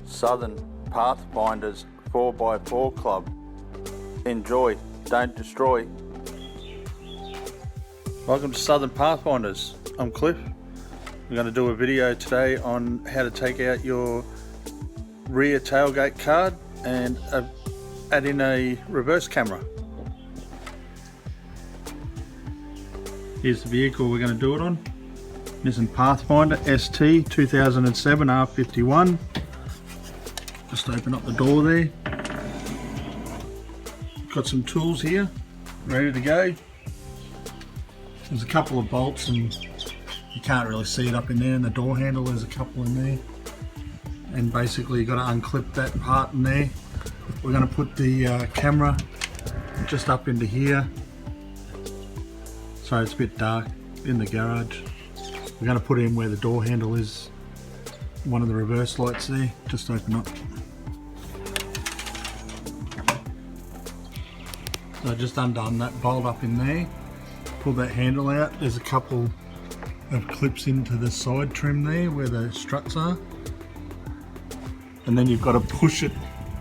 Southern Pathfinders 4x4 Club. Enjoy, don't destroy. Welcome to Southern Pathfinders. I'm Cliff. I'm going to do a video today on how to take out your rear tailgate card and add in a reverse camera. Here's the vehicle we're going to do it on. NISSAN Pathfinder ST 2007 R51. Just open up the door there. Got some tools here, ready to go. There's a couple of bolts and you can't really see it up in there, and the door handle, there's a couple in there. And basically you've got to unclip that part in there. We're going to put the camera just up into here. So it's a bit dark in the garage. We're going to put it in where the door handle is. One of the reverse lights there, just open up. So I just undone that bolt up in there. Pull that handle out. There's a couple of clips into the side trim there where the struts are. And then you've got to push it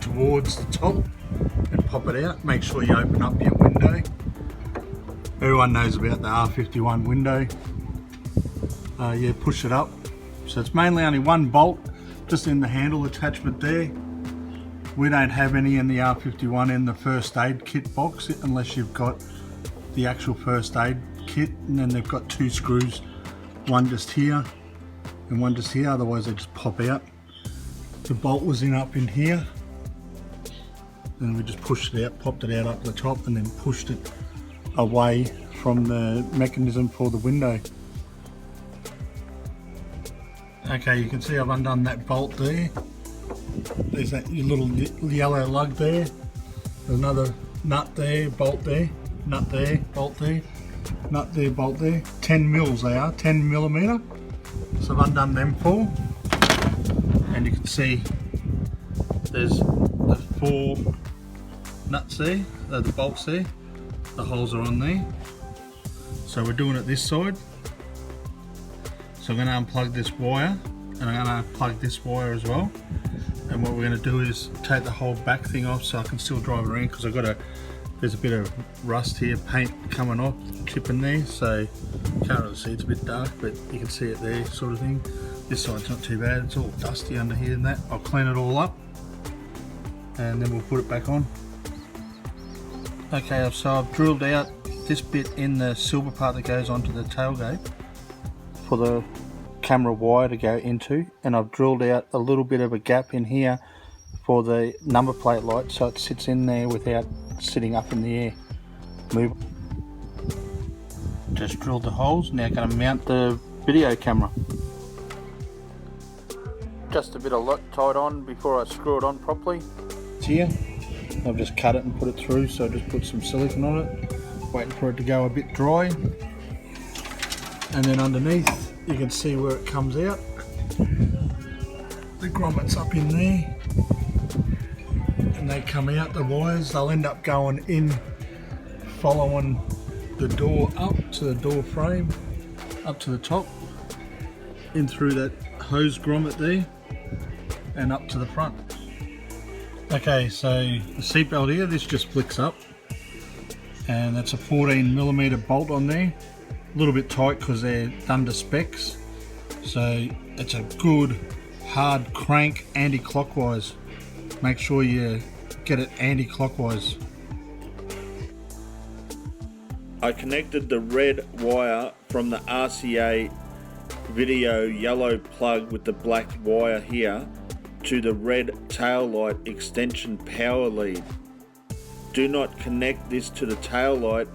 towards the top and pop it out. Make sure you open up your window. Everyone knows about the R51 window. Yeah, push it up. So it's mainly only one bolt just in the handle attachment there. We don't have any in the R51 in the first aid kit box unless you've got the actual first aid kit, and then they've got two screws, one just here and one just here, otherwise they just pop out. The bolt was up in here, and we just pushed it out, popped it out up the top, and then pushed it away from the mechanism for the window. Okay, you can see I've undone that bolt there. There's that little yellow lug there. There's another nut there, bolt there, nut there, bolt there, nut there, bolt there. 10 mils they are, 10 millimeter. So I've undone them four. And you can see there's the four nuts there, the bolts there. The holes are on there. So we're doing it this side. So I'm going to unplug this wire, and I'm going to plug this wire as well. And what we're going to do is take the whole back thing off so I can still drive around, because there's a bit of rust here, paint coming off, chipping there, so you can't really see, it's a bit dark, but you can see it there sort of thing. This side's not too bad, it's all dusty under here and that. I'll clean it all up and then we'll put it back on. Okay, so I've drilled out this bit in the silver part that goes onto the tailgate for the camera wire to go into, and I've drilled out a little bit of a gap in here for the number plate light so it sits in there without sitting up in the air. Move. Just drilled the holes. Now going to mount the video camera. Just a bit of Loctite on before I screw it on properly. It's here. I've just cut it and put it through, so I just put some silicone on it, waiting for it to go a bit dry. And then underneath you can see where it comes out. The grommets up in there, and they come out, the wires, they'll end up going in, following the door up to the door frame, up to the top, in through that hose grommet there, and up to the front. Okay, so the seatbelt here, this just flicks up, and that's a 14mm bolt on there. A little bit tight because they're done to specs, so it's a good hard crank anti-clockwise. Make sure you get it anti-clockwise. I connected the red wire from the RCA video yellow plug with the black wire here to the red tail light extension power lead. Do not connect this to the tail light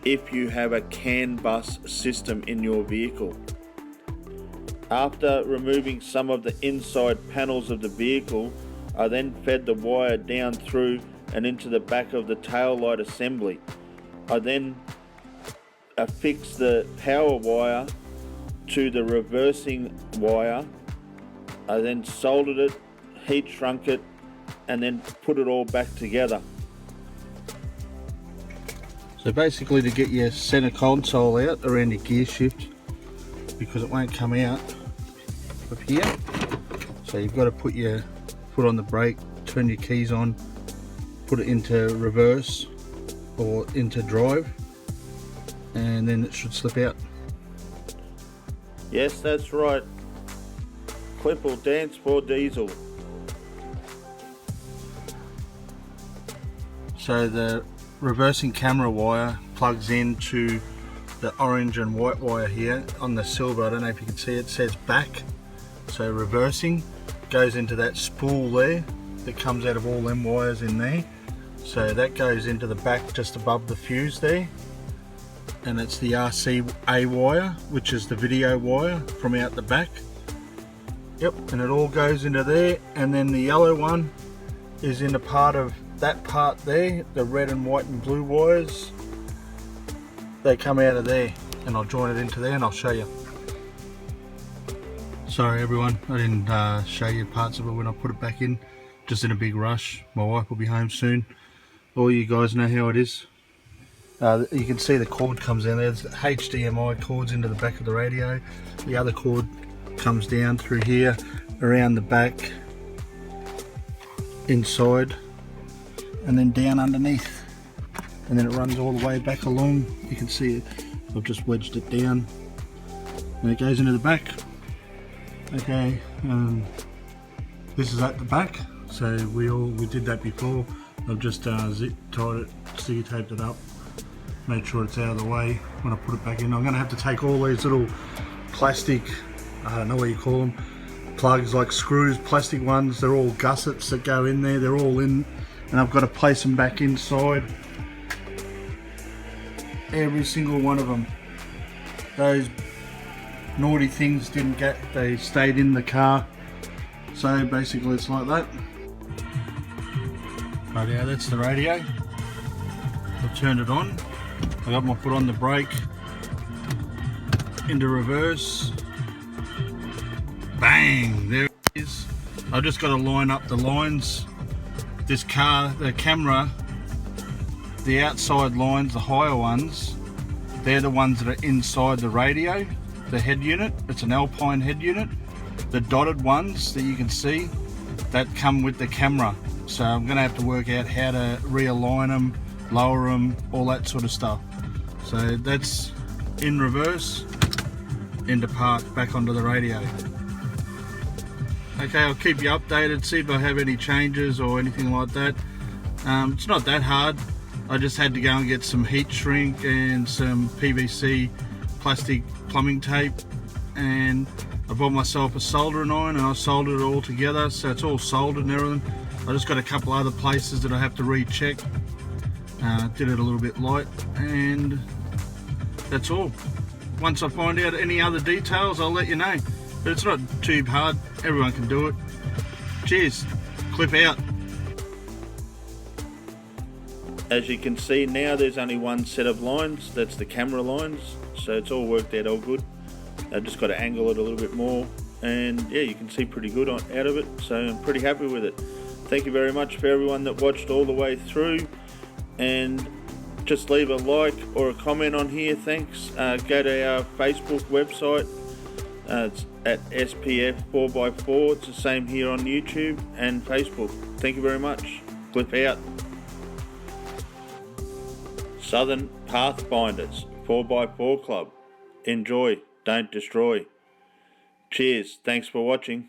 if you have a CAN bus system in your vehicle. After removing some of the inside panels of the vehicle, I then fed the wire down through and into the back of the tail light assembly. I then affixed the power wire to the reversing wire. I then soldered it, heat shrunk it, and then put it all back together. So basically, to get your center console out around your gear shift, because it won't come out of here, so you've got to put your put on the brake, turn your keys on, put it into reverse or into drive, and then it should slip out. Yes, that's right. Clip will dance for diesel. So the reversing camera wire plugs into the orange and white wire here on the silver. I don't know if you can see it, says back. So reversing goes into that spool there that comes out of all them wires in there. So that goes into the back just above the fuse there. And it's the RCA wire, which is the video wire from out the back. Yep, and it all goes into there. And then the yellow one is in a part of that part there, the red and white and blue wires. They come out of there, and I'll join it into there and I'll show you. Sorry everyone, I didn't show you parts of it when I put it back in. Just in a big rush. My wife will be home soon. All you guys know how it is. You can see the cord comes in. There's HDMI cords into the back of the radio. The other cord comes down through here, around the back, inside, and then down underneath. And then it runs all the way back along. You can see it. I've just wedged it down. And it goes into the back. Okay, this is at the back. So we did that before. I've just zip tied it, sticky taped it up, made sure it's out of the way when I put it back in. I'm going to have to take all these little plastic, I don't know what you call them, plugs, like screws, plastic ones. They're all gussets that go in there. They're all in, and I've got to place them back inside. Every single one of them. Those naughty things didn't get, they stayed in the car. So basically it's like that. Radio, that's the radio. I've turned it on. I got my foot on the brake, into reverse. Bang! There it is. I've just got to line up the lines. This car, the camera, the outside lines, the higher ones, they're the ones that are inside the radio, the head unit. It's an Alpine head unit. The dotted ones that you can see, that come with the camera. So I'm going to have to work out how to realign them, lower them, all that sort of stuff. So that's in reverse, into park, back onto the radio. Okay, I'll keep you updated, see if I have any changes or anything like that. It's not that hard. I just had to go and get some heat shrink and some PVC plastic plumbing tape, and I bought myself a soldering iron and I soldered it all together, so it's all soldered and everything. I just got a couple other places that I have to recheck. Did it a little bit light, and that's all. Once I find out any other details, I'll let you know. But it's not too hard, everyone can do it. Cheers, clip out. As you can see now, there's only one set of lines. That's the camera lines. So it's all worked out all good. I've just got to angle it a little bit more. And yeah, you can see pretty good out of it. So I'm pretty happy with it. Thank you very much for everyone that watched all the way through. And just leave a like or a comment on here. Thanks. Go to our Facebook website. It's at SPF 4x4. It's the same here on YouTube and Facebook. Thank you very much. Clip out. Southern Pathfinders 4x4 Club. Enjoy, don't destroy. Cheers. Thanks for watching.